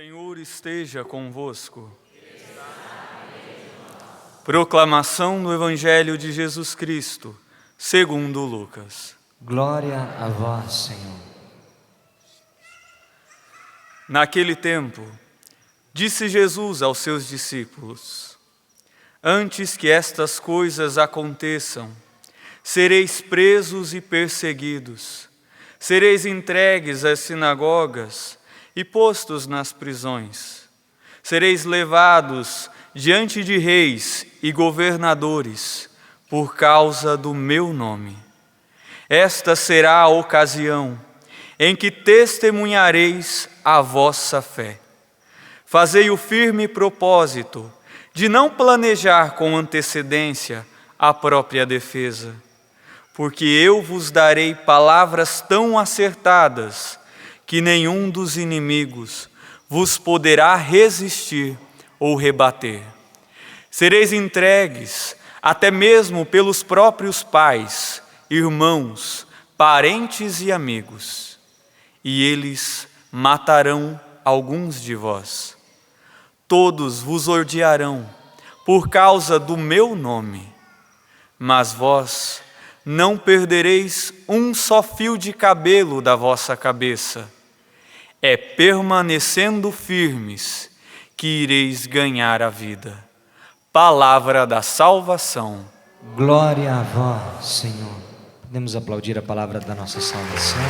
Senhor esteja convosco. Proclamação do Evangelho de Jesus Cristo, segundo Lucas. Glória a vós, Senhor. Naquele tempo, disse Jesus aos seus discípulos: Antes que estas coisas aconteçam, sereis presos e perseguidos, sereis entregues às sinagogas e postos nas prisões. Sereis levados diante de reis e governadores por causa do meu nome. Esta será a ocasião em que testemunhareis a vossa fé. Fazei o firme propósito de não planejar com antecedência a própria defesa, porque eu vos darei palavras tão acertadas que nenhum dos inimigos vos poderá resistir ou rebater. Sereis entregues até mesmo pelos próprios pais, irmãos, parentes e amigos, e eles matarão alguns de vós. Todos vos odiarão por causa do meu nome, mas vós não perdereis um só fio de cabelo da vossa cabeça. É permanecendo firmes que ireis ganhar a vida. Palavra da salvação. Glória a vós, Senhor. Podemos aplaudir a palavra da nossa salvação.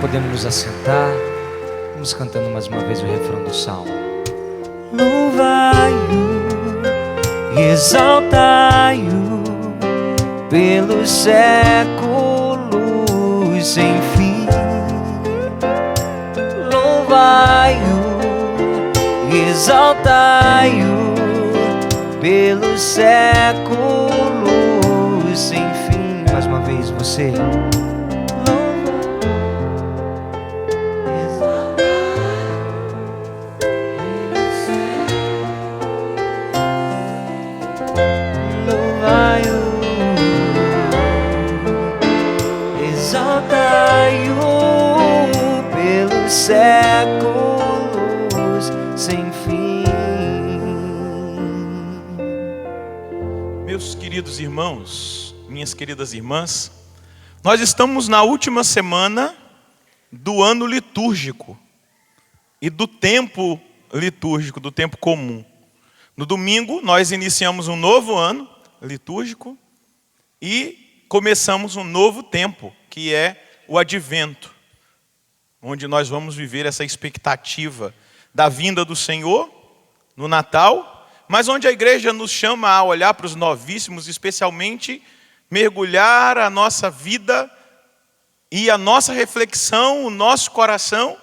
Podemos nos assentar. Vamos cantando mais uma vez o refrão do salmo. Louvai-o e exaltai-o pelos séculos sem fim. Louvai-o e exaltai-o pelos séculos sem fim. Mais uma vez você. Séculos sem fim. Meus queridos irmãos, minhas queridas irmãs, nós estamos na última semana do ano litúrgico e do tempo litúrgico, do tempo comum. No domingo nós iniciamos um novo ano litúrgico e começamos um novo tempo, que é o Advento, onde nós vamos viver essa expectativa da vinda do Senhor no Natal, mas onde a igreja nos chama a olhar para os novíssimos, especialmente mergulhar a nossa vida e a nossa reflexão, o nosso coração,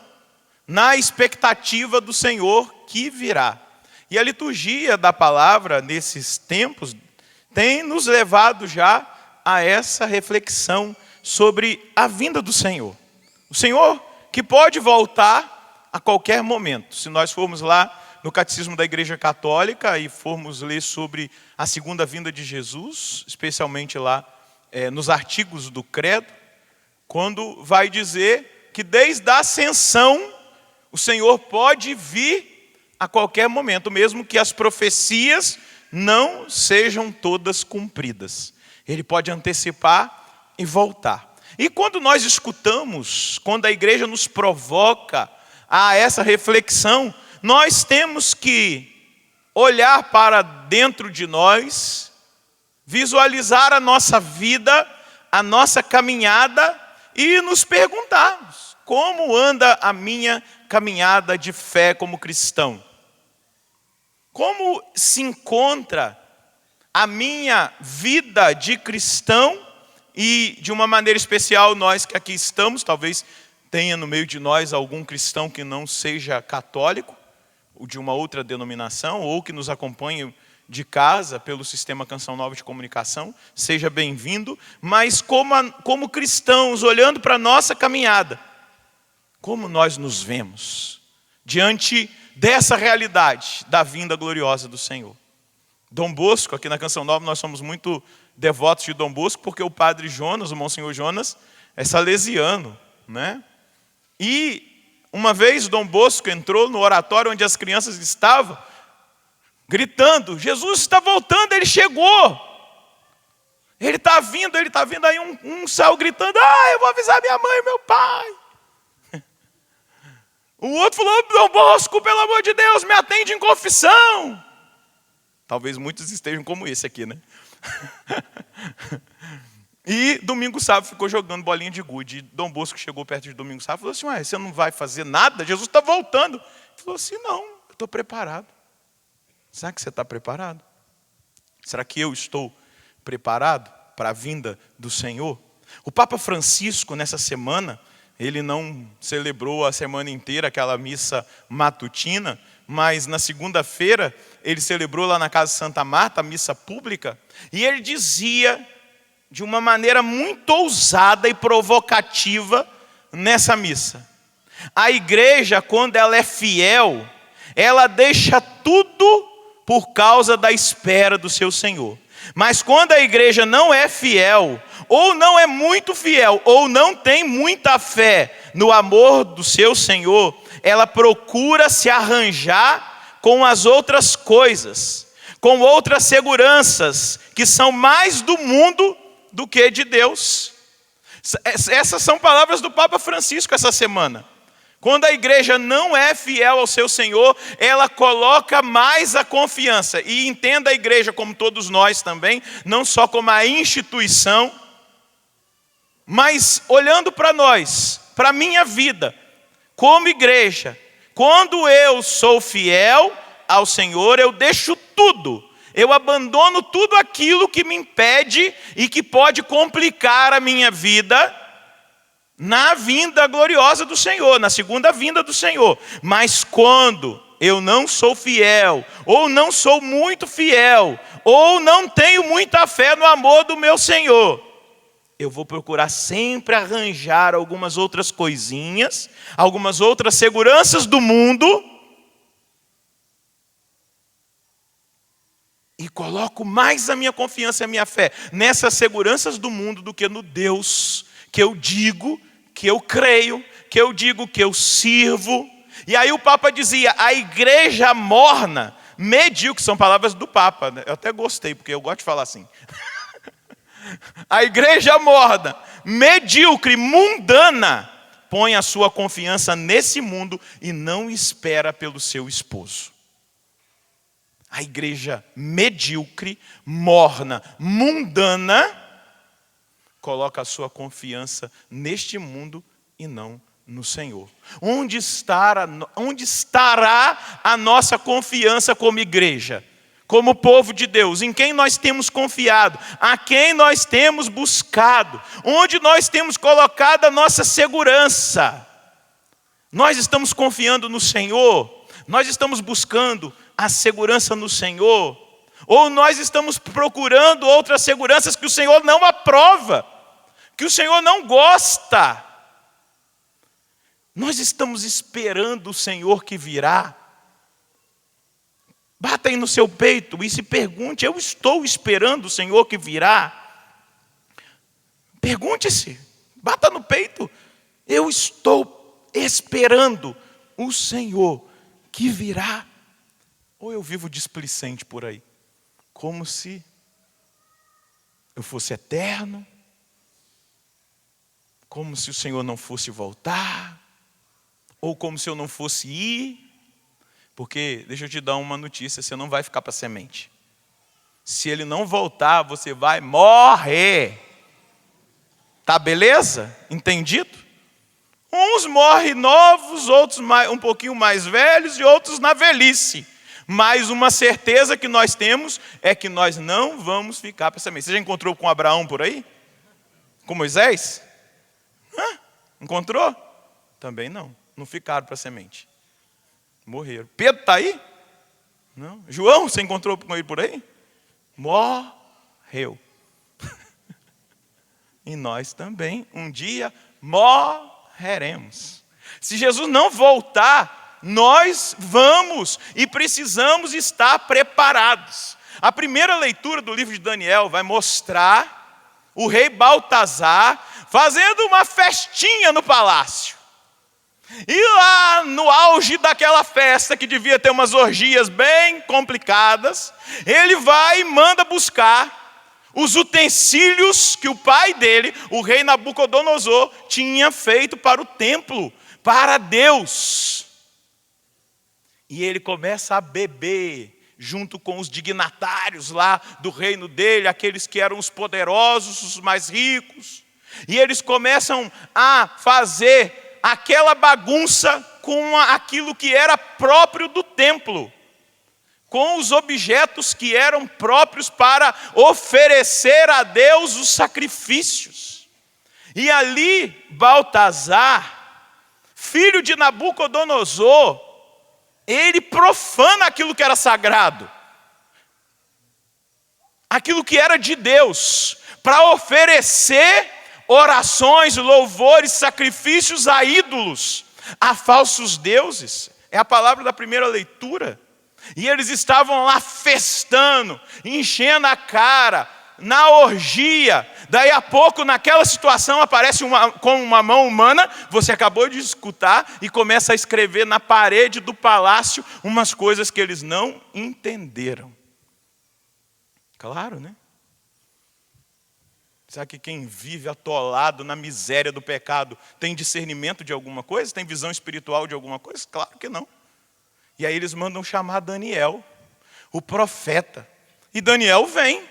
na expectativa do Senhor que virá. E a liturgia da palavra nesses tempos tem nos levado já a essa reflexão sobre a vinda do Senhor. O Senhor que pode voltar a qualquer momento. Se nós formos lá no Catecismo da Igreja Católica e formos ler sobre a segunda vinda de Jesus, especialmente lá nos artigos do Credo, quando vai dizer que desde a ascensão o Senhor pode vir a qualquer momento, mesmo que as profecias não sejam todas cumpridas. Ele pode antecipar e voltar. E quando nós escutamos, quando a igreja nos provoca a essa reflexão, nós temos que olhar para dentro de nós, visualizar a nossa vida, a nossa caminhada e nos perguntarmos: como anda a minha caminhada de fé como cristão? Como se encontra a minha vida de cristão? E, de uma maneira especial, nós que aqui estamos, talvez tenha no meio de nós algum cristão que não seja católico, ou de uma outra denominação, ou que nos acompanhe de casa pelo Sistema Canção Nova de Comunicação, seja bem-vindo. Mas como cristãos, olhando para a nossa caminhada, como nós nos vemos diante dessa realidade da vinda gloriosa do Senhor? Dom Bosco, aqui na Canção Nova, nós somos muito devotos de Dom Bosco, porque o padre Jonas, o Monsenhor Jonas, é salesiano, né? E uma vez Dom Bosco entrou no oratório onde as crianças estavam, gritando: Jesus está voltando, ele chegou. Ele está vindo, aí um saiu gritando: eu vou avisar minha mãe e meu pai. O outro falou: Dom Bosco, pelo amor de Deus, me atende em confissão. Talvez muitos estejam como esse aqui, né? E Domingo Sávio ficou jogando bolinha de gude. E Dom Bosco chegou perto de Domingo Sávio e falou assim: você não vai fazer nada? Jesus está voltando. Ele falou assim: não, eu estou preparado. Será que você está preparado? Será que eu estou preparado para a vinda do Senhor? O Papa Francisco, nessa semana, ele não celebrou a semana inteira aquela missa matutina, mas na segunda-feira ele celebrou lá na Casa Santa Marta a missa pública, e ele dizia de uma maneira muito ousada e provocativa nessa missa: a igreja, quando ela é fiel, ela deixa tudo por causa da espera do seu Senhor. Mas quando a igreja não é fiel, ou não é muito fiel, ou não tem muita fé no amor do seu Senhor, ela procura se arranjar com as outras coisas, com outras seguranças, que são mais do mundo do que de Deus. Essas são palavras do Papa Francisco essa semana. Quando a igreja não é fiel ao seu Senhor, ela coloca mais a confiança. E entenda a igreja como todos nós também, não só como a instituição, mas olhando para nós, para a minha vida, como igreja. Quando eu sou fiel ao Senhor, eu deixo tudo. Eu abandono tudo aquilo que me impede e que pode complicar a minha vida na vinda gloriosa do Senhor, na segunda vinda do Senhor. Mas quando eu não sou fiel, ou não sou muito fiel, ou não tenho muita fé no amor do meu Senhor, eu vou procurar sempre arranjar algumas outras coisinhas, algumas outras seguranças do mundo, e coloco mais a minha confiança e a minha fé nessas seguranças do mundo do que no Deus que eu digo, que eu creio, que eu digo que eu sirvo. E aí o Papa dizia: a igreja morna, medíocre, são palavras do Papa, né? Eu até gostei, porque eu gosto de falar assim. A igreja morna, medíocre, mundana, põe a sua confiança nesse mundo e não espera pelo seu esposo. A igreja medíocre, morna, mundana, coloca a sua confiança neste mundo e não no Senhor. Onde estará a nossa confiança como igreja, como povo de Deus? Em quem nós temos confiado? A quem nós temos buscado? Onde nós temos colocado a nossa segurança? Nós estamos confiando no Senhor? Nós estamos buscando a segurança no Senhor? Ou nós estamos procurando outras seguranças que o Senhor não aprova, que o Senhor não gosta? Nós estamos esperando o Senhor que virá? Bata aí no seu peito e se pergunte: eu estou esperando o Senhor que virá? Pergunte-se, bata no peito: eu estou esperando o Senhor que virá? Ou eu vivo displicente por aí, como se eu fosse eterno, como se o Senhor não fosse voltar, ou como se eu não fosse ir? Porque, deixa eu te dar uma notícia: você não vai ficar para semente. Se ele não voltar, você vai morrer. Tá beleza? Entendido? Uns morrem novos, outros um pouquinho mais velhos e outros na velhice. Mas uma certeza que nós temos é que nós não vamos ficar para semente. Você já encontrou com Abraão por aí? Com Moisés? Encontrou? Também não. Não ficaram para semente. Morreram. Pedro está aí? Não. João, você encontrou com ele por aí? Morreu. E nós também um dia morreremos. Se Jesus não voltar, nós vamos e precisamos estar preparados. A primeira leitura do livro de Daniel vai mostrar o rei Baltazar fazendo uma festinha no palácio. E lá no auge daquela festa, que devia ter umas orgias bem complicadas, ele vai e manda buscar os utensílios que o pai dele, o rei Nabucodonosor, tinha feito para o templo, para Deus. E ele começa a beber junto com os dignatários lá do reino dele, aqueles que eram os poderosos, os mais ricos. E eles começam a fazer aquela bagunça com aquilo que era próprio do templo, com os objetos que eram próprios para oferecer a Deus os sacrifícios. E ali Baltazar, filho de Nabucodonosor, ele profana aquilo que era sagrado, aquilo que era de Deus, para oferecer orações, louvores, sacrifícios a ídolos, a falsos deuses. É a palavra da primeira leitura. E eles estavam lá festando, enchendo a cara, na orgia. Daí a pouco, naquela situação, aparece com uma mão humana, você acabou de escutar, e começa a escrever na parede do palácio umas coisas que eles não entenderam. Claro, né? Será que quem vive atolado na miséria do pecado tem discernimento de alguma coisa? Tem visão espiritual de alguma coisa? Claro que não. E aí eles mandam chamar Daniel, o profeta. E Daniel vem.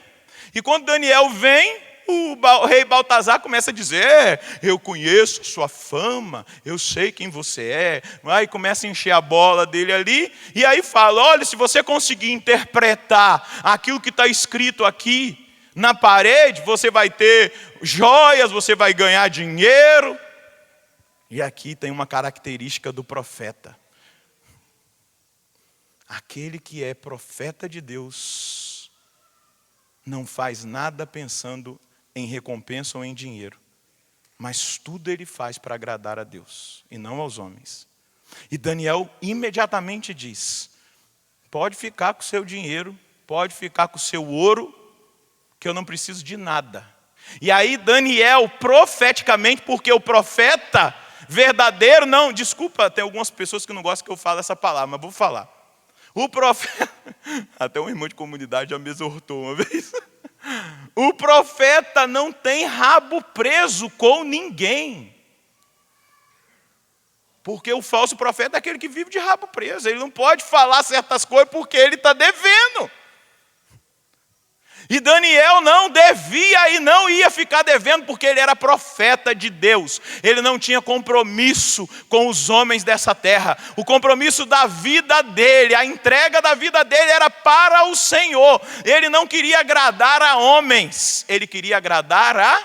E quando Daniel vem, o rei Baltazar começa a dizer: eu conheço sua fama, eu sei quem você é. Aí começa a encher a bola dele ali. E aí fala: olha, se você conseguir interpretar aquilo que está escrito aqui na parede, você vai ter joias, você vai ganhar dinheiro. E aqui tem uma característica do profeta. Aquele que é profeta de Deus não faz nada pensando em recompensa ou em dinheiro, mas tudo ele faz para agradar a Deus e não aos homens. E Daniel imediatamente diz: pode ficar com o seu dinheiro, pode ficar com o seu ouro, que eu não preciso de nada. E aí Daniel, profeticamente, porque o profeta verdadeiro, não, desculpa, tem algumas pessoas que não gostam que eu fale essa palavra, mas vou falar. O profeta, até um irmão de comunidade já me exortou uma vez. O profeta não tem rabo preso com ninguém. Porque o falso profeta é aquele que vive de rabo preso. Ele não pode falar certas coisas porque ele está devendo. E Daniel não devia e não ia ficar devendo, porque ele era profeta de Deus. Ele não tinha compromisso com os homens dessa terra. O compromisso da vida dele, a entrega da vida dele era para o Senhor. Ele não queria agradar a homens, ele queria agradar a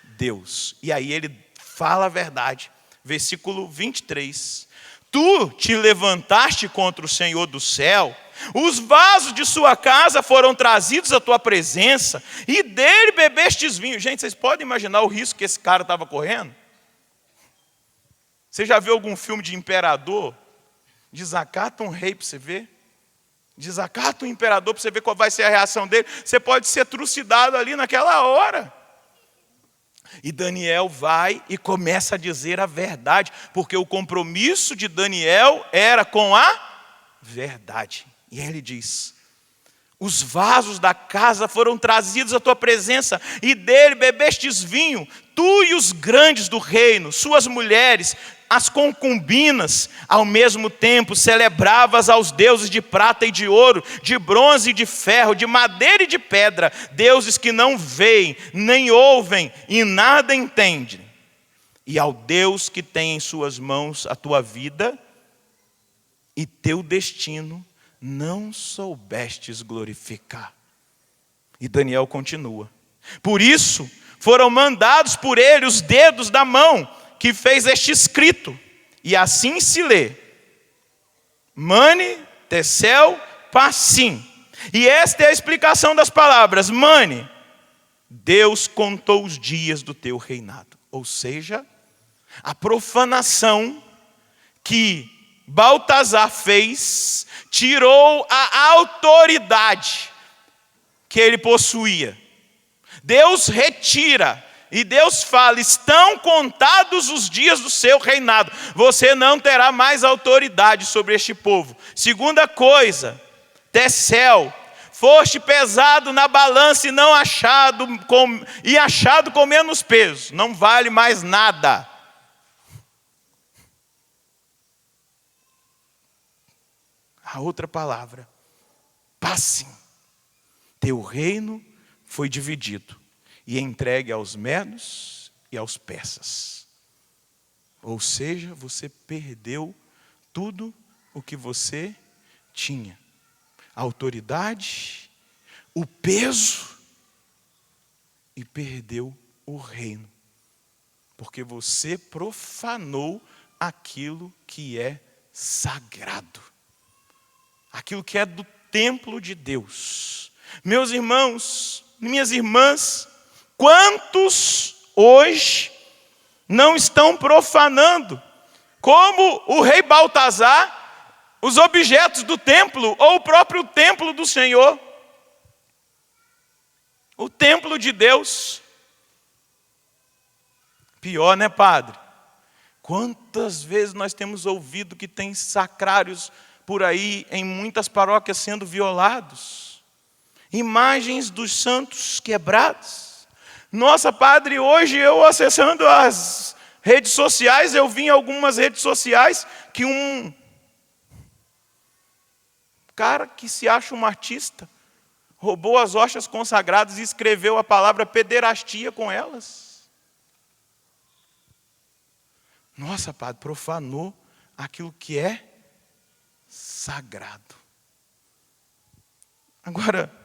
Deus. E aí ele fala a verdade. Versículo 23. Tu te levantaste contra o Senhor do céu, os vasos de sua casa foram trazidos à tua presença, e dele bebestes vinho. Gente, vocês podem imaginar o risco que esse cara estava correndo? Você já viu algum filme de imperador? Desacata um rei para você ver. Desacata um imperador para você ver qual vai ser a reação dele. Você pode ser trucidado ali naquela hora. E Daniel vai e começa a dizer a verdade, porque o compromisso de Daniel era com a verdade. E ele diz: os vasos da casa foram trazidos à tua presença, e dele bebestes vinho, tu e os grandes do reino, suas mulheres, as concubinas. Ao mesmo tempo celebravas aos deuses de prata e de ouro, de bronze e de ferro, de madeira e de pedra, deuses que não veem, nem ouvem e nada entendem. E ao Deus que tem em suas mãos a tua vida e teu destino, não soubestes glorificar. E Daniel continua: por isso foram mandados por ele os dedos da mão que fez este escrito, e assim se lê: Mane, Tecel, Parsim. E esta é a explicação das palavras: Mane, Deus contou os dias do teu reinado. Ou seja, a profanação que Baltazar fez tirou a autoridade que ele possuía. Deus retira. E Deus fala: estão contados os dias do seu reinado. Você não terá mais autoridade sobre este povo. Segunda coisa, Tecel, foste pesado na balança e achado com menos peso. Não vale mais nada. A outra palavra, passem. Teu reino foi dividido e entregue aos medos e aos persas. Ou seja, você perdeu tudo o que você tinha. A autoridade, o peso, e perdeu o reino. Porque você profanou aquilo que é sagrado. Aquilo que é do templo de Deus. Meus irmãos, minhas irmãs, quantos hoje não estão profanando, como o rei Baltazar, os objetos do templo, ou o próprio templo do Senhor, o templo de Deus? Pior, né, padre? Quantas vezes nós temos ouvido que tem sacrários por aí, em muitas paróquias, sendo violados? Imagens dos santos quebrados. Nossa, padre, hoje eu acessando as redes sociais, eu vi em algumas redes sociais que um cara que se acha um artista roubou as hóstias consagradas e escreveu a palavra pederastia com elas. Nossa, padre, profanou aquilo que é sagrado. Agora,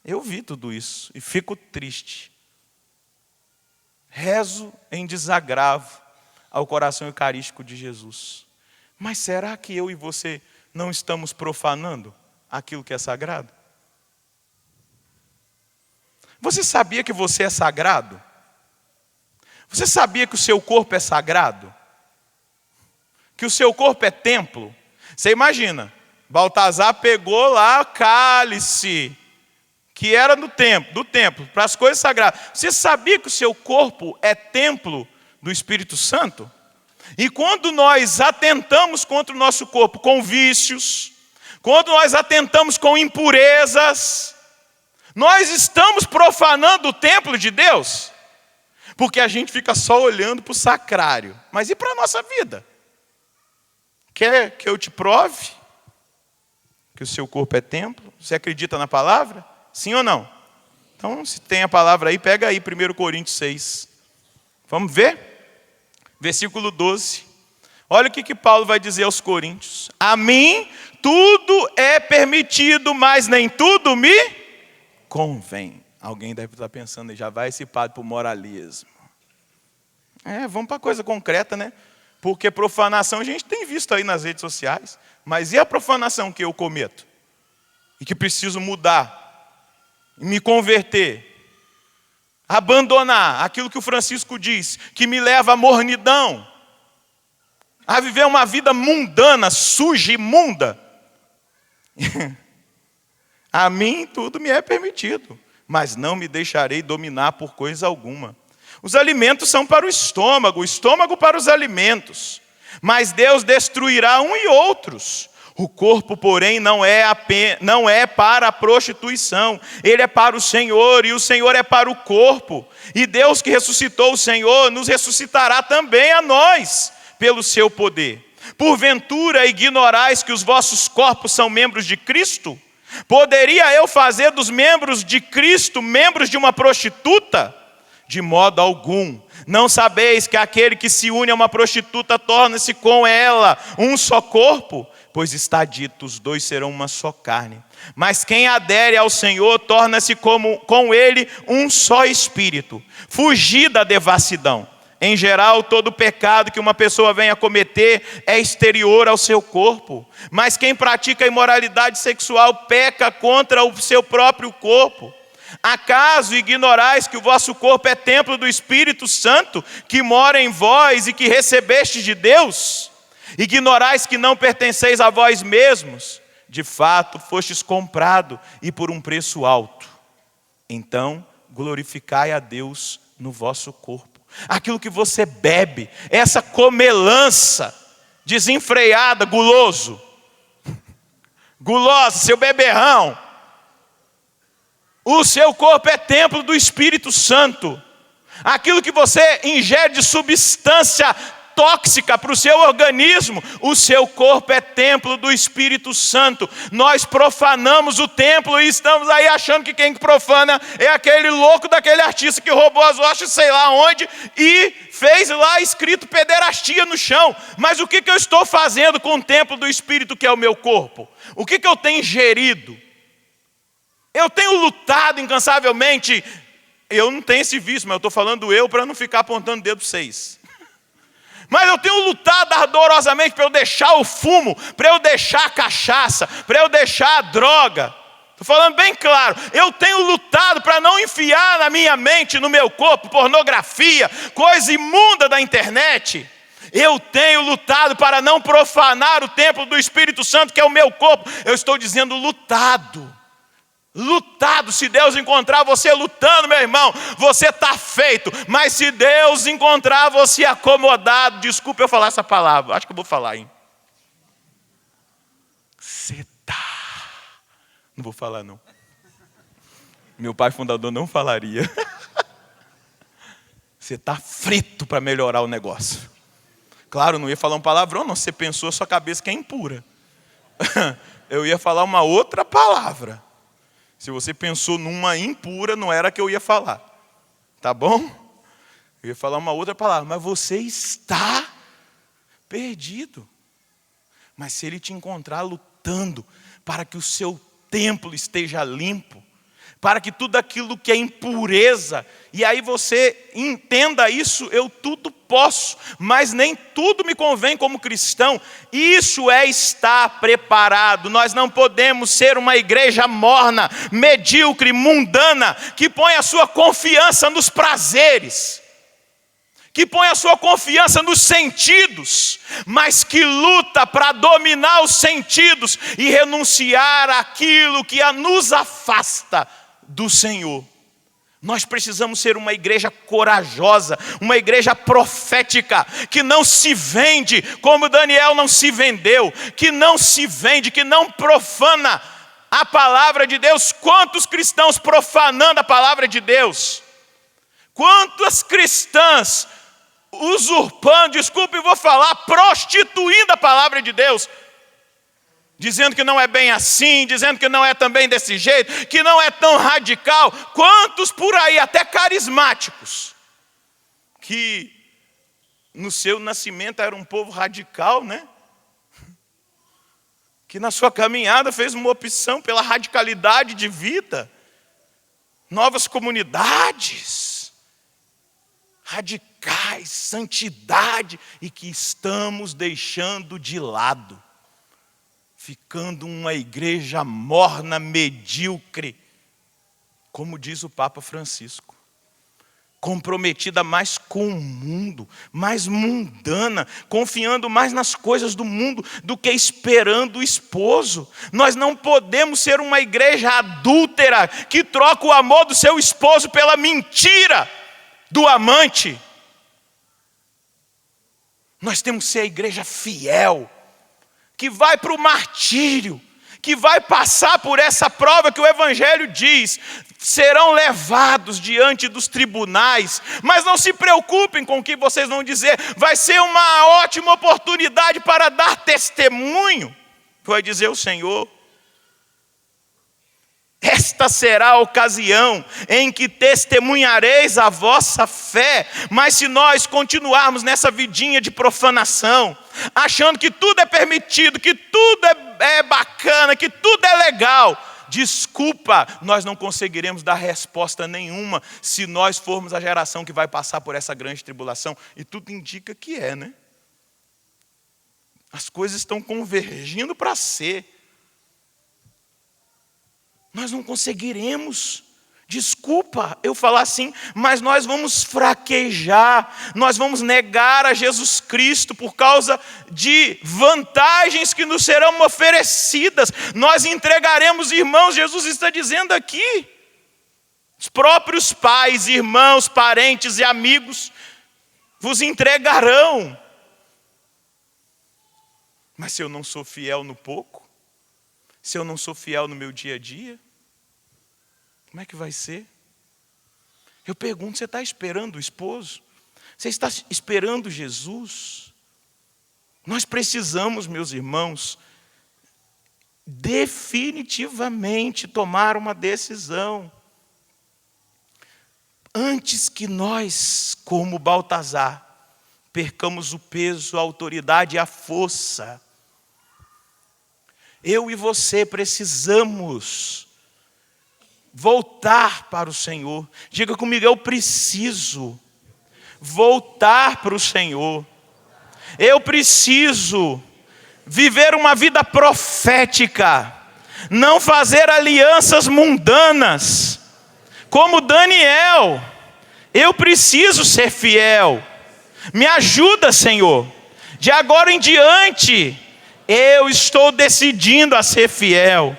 eu vi tudo isso e fico triste. Rezo em desagravo ao coração eucarístico de Jesus. Mas será que eu e você não estamos profanando aquilo que é sagrado? Você sabia que você é sagrado? Você sabia que o seu corpo é sagrado? Que o seu corpo é templo? Você imagina, Baltazar pegou lá o cálice, que era do templo, para as coisas sagradas. Você sabia que o seu corpo é templo do Espírito Santo? E quando nós atentamos contra o nosso corpo com vícios, quando nós atentamos com impurezas, nós estamos profanando o templo de Deus, porque a gente fica só olhando para o sacrário. Mas e para a nossa vida? Quer que eu te prove que o seu corpo é templo? Você acredita na palavra? Sim ou não? Então, se tem a palavra aí, pega aí 1 Coríntios 6. Vamos ver? Versículo 12. Olha o que Paulo vai dizer aos coríntios. A mim tudo é permitido, mas nem tudo me convém. Alguém deve estar pensando, já vai esse padre para o moralismo. Vamos para a coisa concreta, né? Porque profanação a gente tem visto aí nas redes sociais. Mas e a profanação que eu cometo? E que preciso mudar, me converter, abandonar aquilo que o Francisco diz, que me leva à mornidão, a viver uma vida mundana, suja, imunda. A mim tudo me é permitido, mas não me deixarei dominar por coisa alguma. Os alimentos são para o estômago para os alimentos, mas Deus destruirá um e outros. O corpo, porém, não é para a prostituição, ele é para o Senhor, e o Senhor é para o corpo. E Deus que ressuscitou o Senhor, nos ressuscitará também a nós, pelo seu poder. Porventura ignorais que os vossos corpos são membros de Cristo? Poderia eu fazer dos membros de Cristo membros de uma prostituta? De modo algum. Não sabeis que aquele que se une a uma prostituta torna-se com ela um só corpo? Pois está dito, os dois serão uma só carne. Mas quem adere ao Senhor torna-se com ele um só espírito. Fugir da devassidão. Em geral, todo pecado que uma pessoa venha cometer é exterior ao seu corpo. Mas quem pratica a imoralidade sexual peca contra o seu próprio corpo. Acaso ignorais que o vosso corpo é templo do Espírito Santo, que mora em vós e que recebestes de Deus? Ignorais que não pertenceis a vós mesmos, De fato, fostes comprado e por um preço alto. Então, glorificai a Deus no vosso corpo. Aquilo que você bebe, essa comelança desenfreada, guloso, gulosa, seu beberrão. O seu corpo é templo do Espírito Santo. Aquilo que você ingere de substância tóxica para o seu organismo, o seu corpo é templo do Espírito Santo. Nós profanamos o templo e estamos aí achando que quem profana é aquele louco daquele artista que roubou as hostes sei lá onde e fez lá escrito pederastia no chão. Mas o que eu estou fazendo com o templo do Espírito que é o meu corpo? O que eu tenho ingerido? Eu tenho lutado incansavelmente. Eu não tenho esse vício, mas eu estou falando para não ficar apontando o dedo para vocês. Mas eu tenho lutado ardorosamente para eu deixar o fumo, para eu deixar a cachaça, para eu deixar a droga. Estou falando bem claro. Eu tenho lutado para não enfiar na minha mente, no meu corpo, pornografia, coisa imunda da internet. Eu tenho lutado para não profanar o templo do Espírito Santo, que é o meu corpo. Eu estou dizendo lutado. Lutado, se Deus encontrar você lutando, meu irmão, você está feito. Mas se Deus encontrar você acomodado, desculpa eu falar essa palavra, acho que eu vou falar, hein? Você tá. Não vou falar não. Meu pai fundador não falaria. Você está frito para melhorar o negócio. Claro, não ia falar um palavrão, não. Você pensou a sua cabeça que é impura. Eu ia falar uma outra palavra. Se você pensou numa impura, não era a que eu ia falar. Tá bom? Eu ia falar uma outra palavra. Mas você está perdido. Mas se ele te encontrar lutando para que o seu templo esteja limpo, para que tudo aquilo que é impureza, e aí você entenda isso, eu tudo posso, mas nem tudo me convém como cristão. Isso é estar preparado. Nós não podemos ser uma igreja morna, medíocre, mundana, que põe a sua confiança nos prazeres, que põe a sua confiança nos sentidos, mas que luta para dominar os sentidos e renunciar àquilo que nos afasta do Senhor. Nós precisamos ser uma igreja corajosa, uma igreja profética, que não se vende como Daniel não se vendeu, que não se vende, que não profana a palavra de Deus. Quantos cristãos profanando a palavra de Deus? Quantas cristãs usurpando, desculpe, vou falar, prostituindo a palavra de Deus, dizendo que não é bem assim, dizendo que não é também desse jeito, que não é tão radical. Quantos por aí, até carismáticos, que no seu nascimento era um povo radical, né? Que na sua caminhada fez uma opção pela radicalidade de vida, novas comunidades, radicais, santidade, e que estamos deixando de lado, ficando uma igreja morna, medíocre, como diz o Papa Francisco, comprometida mais com o mundo, mais mundana, confiando mais nas coisas do mundo do que esperando o esposo. Nós não podemos ser uma igreja adúltera que troca o amor do seu esposo pela mentira do amante. Nós temos que ser a igreja fiel, que vai para o martírio, que vai passar por essa prova que o Evangelho diz, serão levados diante dos tribunais, mas não se preocupem com o que vocês vão dizer, vai ser uma ótima oportunidade para dar testemunho, vai dizer o Senhor. Esta será a ocasião em que testemunhareis a vossa fé. Mas se nós continuarmos nessa vidinha de profanação, achando que tudo é permitido, que tudo é bacana, que tudo é legal, desculpa, nós não conseguiremos dar resposta nenhuma se nós formos a geração que vai passar por essa grande tribulação. E tudo indica que é, né? As coisas estão convergindo para ser. Nós não conseguiremos Desculpa eu falar assim, mas nós vamos fraquejar, nós vamos negar a Jesus Cristo por causa de vantagens que nos serão oferecidas. Nós entregaremos, irmãos, Jesus está dizendo aqui. Os próprios pais, irmãos, parentes e amigos vos entregarão. Mas se eu não sou fiel no pouco, se eu não sou fiel no meu dia a dia, como é que vai ser? Eu pergunto, você está esperando o esposo? Você está esperando Jesus? Nós precisamos, meus irmãos, definitivamente tomar uma decisão. Antes que nós, como Baltazar, percamos o peso, a autoridade e a força, eu e você precisamos voltar para o Senhor. Diga comigo, eu preciso voltar para o Senhor. Eu preciso viver uma vida profética, não fazer alianças mundanas. Como Daniel, eu preciso ser fiel. Me ajuda, Senhor. De agora em diante, eu estou decidindo a ser fiel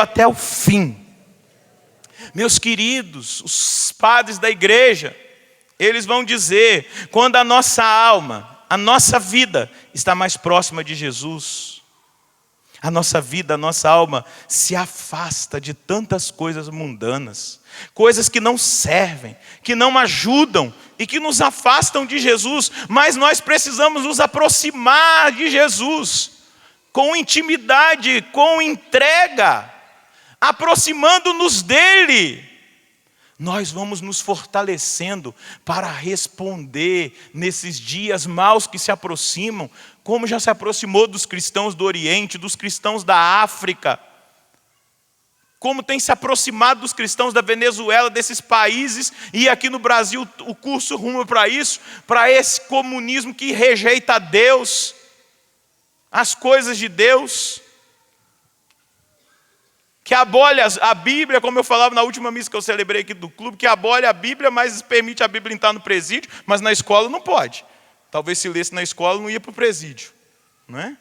até o fim. Meus queridos, os padres da igreja, eles vão dizer, quando a nossa alma, a nossa vida está mais próxima de Jesus, a nossa vida, a nossa alma se afasta de tantas coisas mundanas, coisas que não servem, que não ajudam e que nos afastam de Jesus, mas nós precisamos nos aproximar de Jesus, com intimidade, com entrega, aproximando-nos dele, nós vamos nos fortalecendo para responder nesses dias maus que se aproximam, como já se aproximou dos cristãos do Oriente, dos cristãos da África, como tem se aproximado dos cristãos da Venezuela, desses países, e aqui no Brasil o curso rumo para isso, para esse comunismo que rejeita Deus, as coisas de Deus, que abole a Bíblia, como eu falava na última missa que eu celebrei aqui do clube, que abole a Bíblia, mas permite a Bíblia entrar no presídio, mas na escola não pode. Talvez se lesse na escola não ia para o presídio, não é?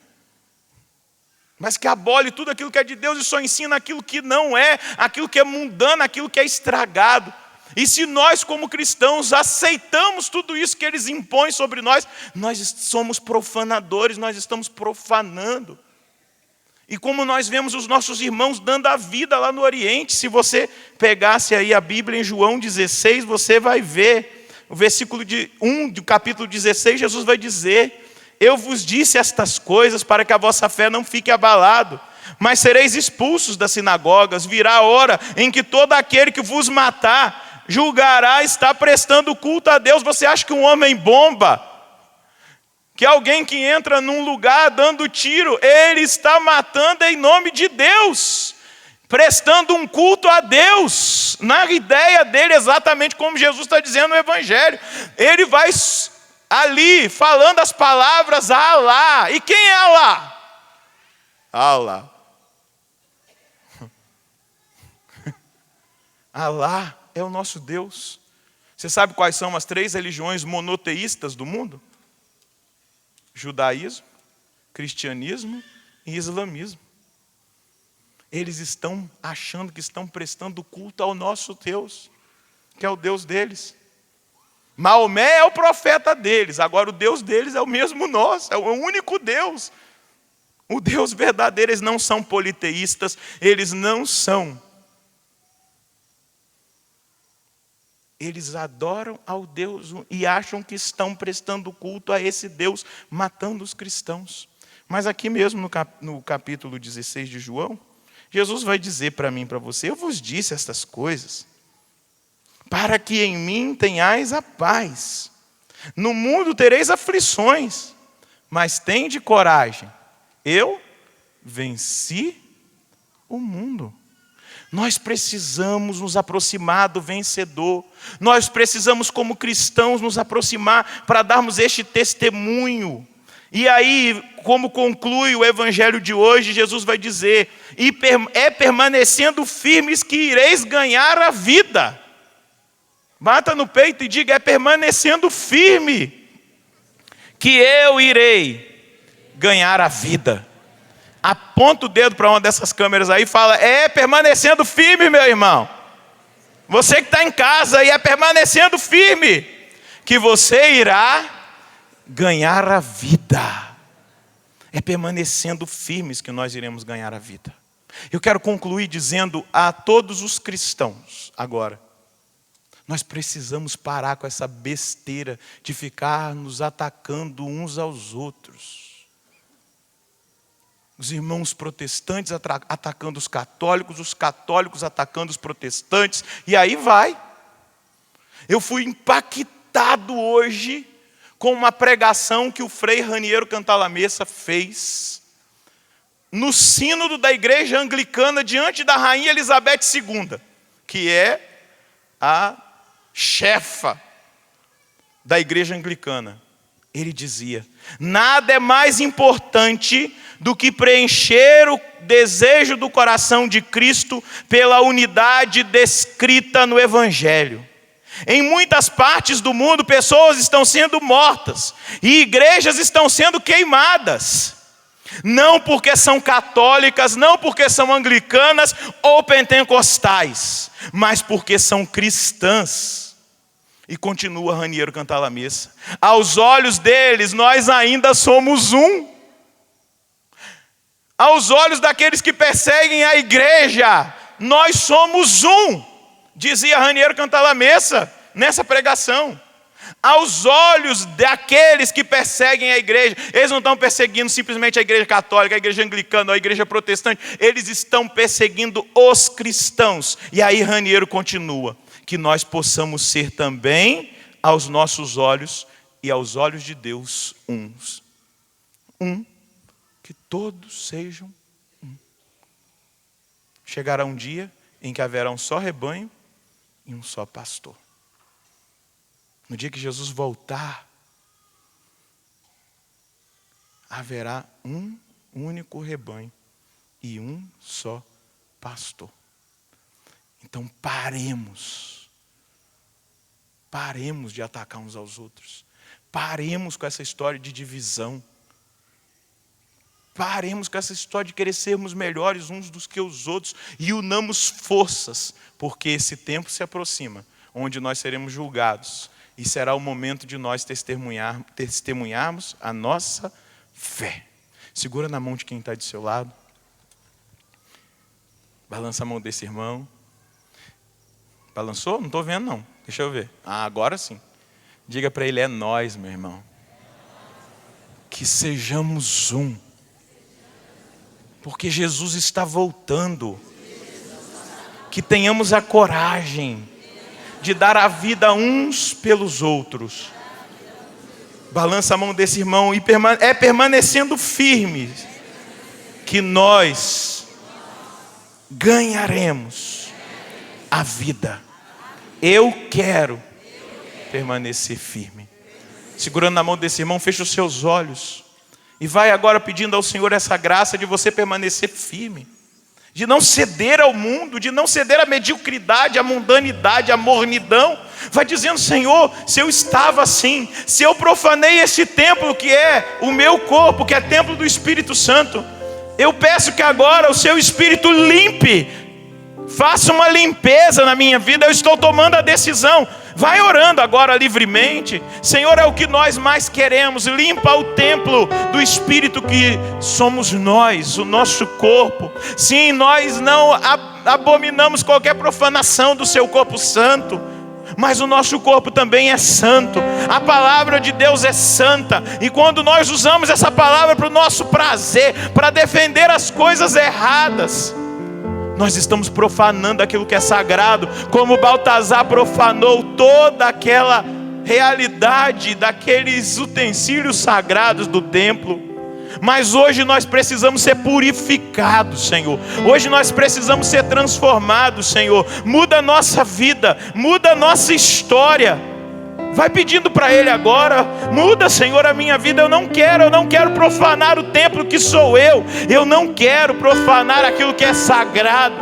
Mas que abole tudo aquilo que é de Deus e só ensina aquilo que não é, aquilo que é mundano, aquilo que é estragado. E se nós como cristãos aceitamos tudo isso que eles impõem sobre nós, nós somos profanadores, nós estamos profanando. E como nós vemos os nossos irmãos dando a vida lá no Oriente, se você pegasse aí a Bíblia em João 16, você vai ver, o versículo 1 do capítulo 16, Jesus vai dizer, eu vos disse estas coisas para que a vossa fé não fique abalada, mas sereis expulsos das sinagogas, virá a hora em que todo aquele que vos matar, julgará estar prestando culto a Deus. Você acha que um homem bomba, que alguém que entra num lugar dando tiro, ele está matando em nome de Deus, prestando um culto a Deus, na ideia dele, exatamente como Jesus está dizendo no Evangelho. Ele vai ali falando as palavras a Alá. E quem é Alá? Alá. Alá é o nosso Deus. Você sabe quais são as 3 religiões monoteístas do mundo? Judaísmo, cristianismo e islamismo. Eles estão achando que estão prestando culto ao nosso Deus, que é o Deus deles. Maomé é o profeta deles, agora o Deus deles é o mesmo nosso, é o único Deus. O Deus verdadeiro, eles não são politeístas, eles não são. Eles adoram ao Deus e acham que estão prestando culto a esse Deus, matando os cristãos. Mas aqui mesmo no capítulo 16 de João, Jesus vai dizer para mim e para você, eu vos disse estas coisas, para que em mim tenhais a paz. No mundo tereis aflições, mas tende coragem. Eu venci o mundo. Nós precisamos nos aproximar do vencedor. Nós precisamos, como cristãos, nos aproximar para darmos este testemunho E aí, como conclui o evangelho de hoje, Jesus vai dizer: e é permanecendo firmes que ireis ganhar a vida. Bata no peito e diga: é permanecendo firme que eu irei ganhar a vida. Aponta o dedo para uma dessas câmeras aí e fala: é permanecendo firme, meu irmão. Você que está em casa, e é permanecendo firme que você irá ganhar a vida. É permanecendo firmes que nós iremos ganhar a vida. Eu quero concluir dizendo a todos os cristãos agora: nós precisamos parar com essa besteira de ficar nos atacando uns aos outros. Os irmãos protestantes atacando os católicos atacando os protestantes, e aí vai. Eu fui impactado hoje com uma pregação que o Frei Raniero Cantalamessa fez no sínodo da igreja anglicana diante da rainha Elizabeth II, que é a chefa da igreja anglicana. Ele dizia: nada é mais importante do que preencher o desejo do coração de Cristo pela unidade descrita no Evangelho. Em muitas partes do mundo, pessoas estão sendo mortas e igrejas estão sendo queimadas. Não porque são católicas, não porque são anglicanas ou pentecostais, mas porque são cristãs. E continua Raniero Cantalamessa: aos olhos deles, nós ainda somos um. Aos olhos daqueles que perseguem a igreja, nós somos um, dizia Raniero Cantalamessa nessa pregação. Aos olhos daqueles que perseguem a igreja, eles não estão perseguindo simplesmente a igreja católica, a igreja anglicana, a igreja protestante, eles estão perseguindo os cristãos. E aí Raniero continua: que nós possamos ser também, aos nossos olhos e aos olhos de Deus, uns. Que todos sejam um. Chegará um dia em que haverá um só rebanho e um só pastor. No dia que Jesus voltar, haverá um único rebanho e um só pastor. Então paremos de atacar uns aos outros. Paremos com essa história de divisão. Paremos com essa história de querer sermos melhores uns dos que os outros e unamos forças, porque esse tempo se aproxima, onde nós seremos julgados e será o momento de nós testemunharmos a nossa fé. Segura na mão de quem está do seu lado. Balança a mão desse irmão. Balançou? Não estou vendo não. Deixa eu ver. Agora sim. Diga para ele: é nós, meu irmão. Que sejamos um. Porque Jesus está voltando. Que tenhamos a coragem de dar a vida uns pelos outros. Balança a mão desse irmão e é permanecendo firme que nós ganharemos a vida. Eu quero permanecer firme. Segurando na mão desse irmão, fecha os seus olhos e vai agora pedindo ao Senhor essa graça de você permanecer firme, de não ceder ao mundo, de não ceder à mediocridade, à mundanidade, à mornidão. Vai dizendo: Senhor, se eu estava assim, se eu profanei este templo que é o meu corpo, que é templo do Espírito Santo, eu peço que agora o seu Espírito limpe, faça uma limpeza na minha vida. Eu estou tomando a decisão. Vai orando agora livremente. Senhor, é o que nós mais queremos. Limpa o templo do Espírito que somos nós, o nosso corpo. Sim, nós não abominamos qualquer profanação do seu corpo santo, mas o nosso corpo também é santo. A palavra de Deus é santa. E quando nós usamos essa palavra para o nosso prazer, para defender as coisas erradas, nós estamos profanando aquilo que é sagrado, como Baltazar profanou toda aquela realidade daqueles utensílios sagrados do templo. Mas hoje nós precisamos ser purificados, Senhor. Hoje nós precisamos ser transformados, Senhor. Muda a nossa vida, muda a nossa história. Vai pedindo para Ele agora: muda, Senhor, a minha vida. Eu não quero profanar o templo que sou eu. Eu não quero profanar aquilo que é sagrado.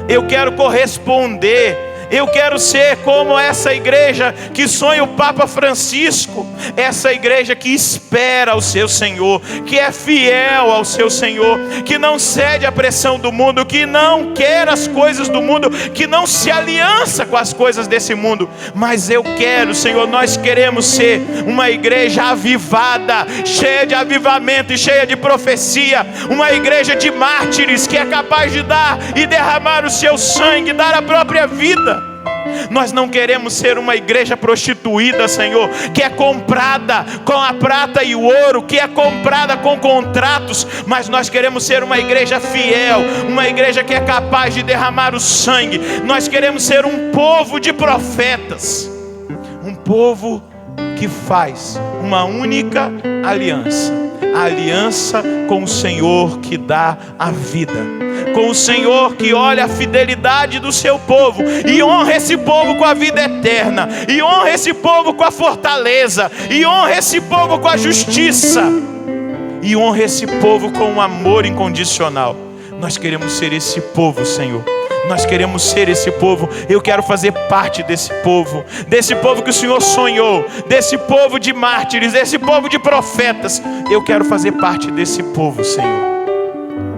Eu quero corresponder. Eu quero ser como essa igreja que sonha o Papa Francisco, essa igreja que espera ao seu Senhor, que é fiel ao seu Senhor, que não cede à pressão do mundo, que não quer as coisas do mundo, que não se aliança com as coisas desse mundo. Mas eu quero, Senhor, nós queremos ser uma igreja avivada, cheia de avivamento e cheia de profecia, uma igreja de mártires que é capaz de dar e derramar o seu sangue, dar a própria vida. Nós não queremos ser uma igreja prostituída, Senhor, que é comprada com a prata e o ouro, que é comprada com contratos, mas nós queremos ser uma igreja fiel, uma igreja que é capaz de derramar o sangue. Nós queremos ser um povo de profetas, um povo que faz uma única aliança, a aliança com o Senhor que dá a vida, com o Senhor que olha a fidelidade do seu povo e honra esse povo com a vida eterna, e honra esse povo com a fortaleza, e honra esse povo com a justiça, e honra esse povo com o amor incondicional. Nós queremos ser esse povo, Senhor. Nós queremos ser esse povo. Eu quero fazer parte desse povo que o Senhor sonhou, desse povo de mártires, desse povo de profetas. Eu quero fazer parte desse povo, Senhor,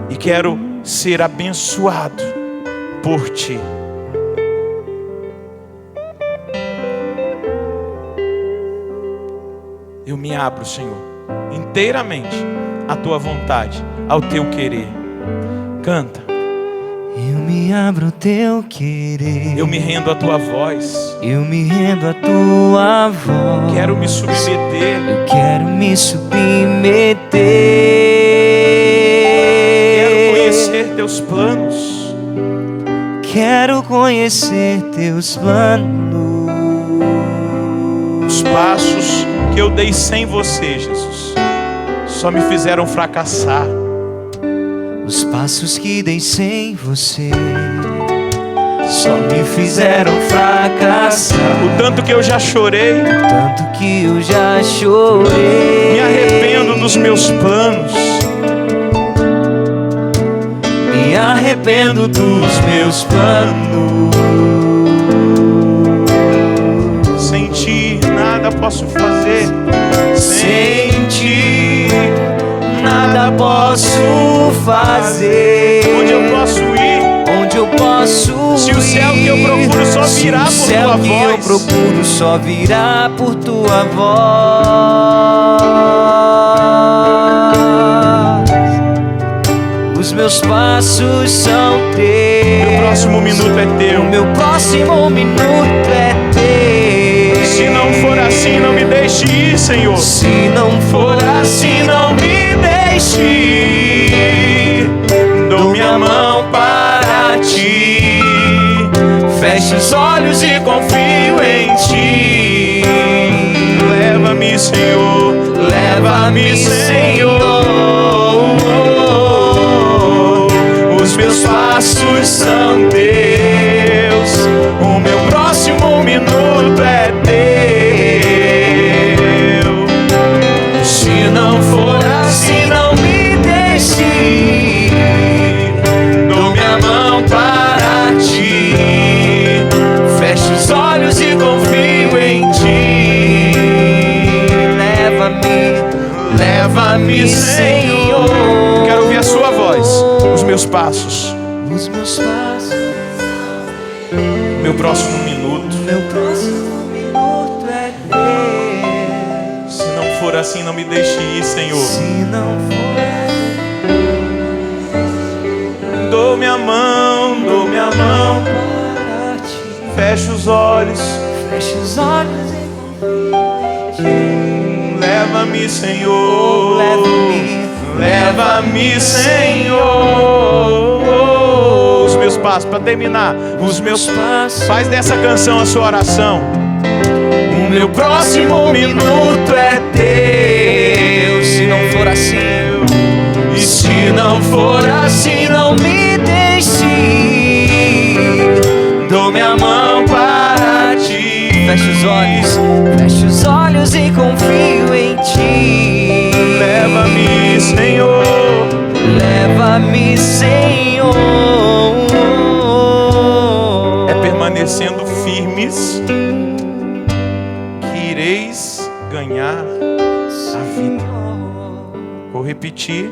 e quero ser abençoado por Ti. Eu me abro, Senhor, inteiramente à Tua vontade, ao Teu querer. Canta. Eu me abro ao Teu querer. Eu me rendo à Tua voz. Eu me rendo à Tua voz. Quero me submeter. Eu quero me submeter. Quero conhecer Teus planos. Quero conhecer Teus planos. Os passos que eu dei sem Você, Jesus, só me fizeram fracassar. Os passos que dei sem Você só me fizeram fracassar. O tanto que eu já chorei, O tanto que eu já chorei. me arrependo dos meus planos. Me arrependo dos meus planos. Sem Ti nada posso fazer. Sem Ti nada posso fazer. Onde eu posso ir? Onde eu posso Se o céu que eu procuro só virá por Tua Se o céu que eu voz. procuro só virá por Tua voz. Os meus passos são Teus. Meu próximo minuto é Teu. O meu próximo minuto é Teu. Se não for assim, não me deixe ir, Senhor. Se não for assim, não me deixe ir. Dou minha mão para Ti. Feche os olhos e confio em Ti. Leva-me, Senhor. Leva-me, Senhor. Os meus passos são Teus. O meu próximo minuto é Teu. Se não for assim, não me deixe ir. Dou minha mão para Ti. Feche os olhos e confio em Ti. Leva-me, Senhor. Quero ouvir a Sua voz. Os meus passos. Os meus passos. Meu próximo minuto. Meu próximo minuto é Teu. Se não for assim, não me deixe ir, Senhor. Se não for Dou minha mão para Ti. Fecho os olhos. Feche os olhos e confio em Ti. Leva-me, Senhor. Leva-me, Senhor. Os meus passos, para terminar. Os meus passos. Faz dessa canção a sua oração. O meu próximo minuto é Teu. Se não for assim, e se não for assim, não me deixe ir. Dou minha mão para Ti. Feche os olhos e confio em ti. Leva-me, Senhor. Leva-me, Senhor. É permanecendo firmes que ireis ganhar a vida. Vou repetir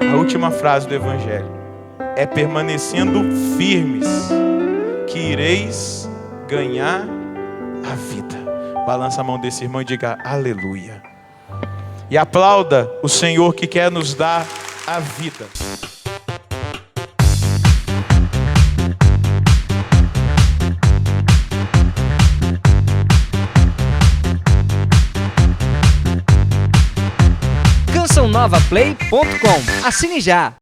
a última frase do Evangelho. É permanecendo firmes que ireis ganhar a vida. Balança a mão desse irmão e diga aleluia. E aplauda o Senhor que quer nos dar a vida. cançãonovaplay.com. Assine já!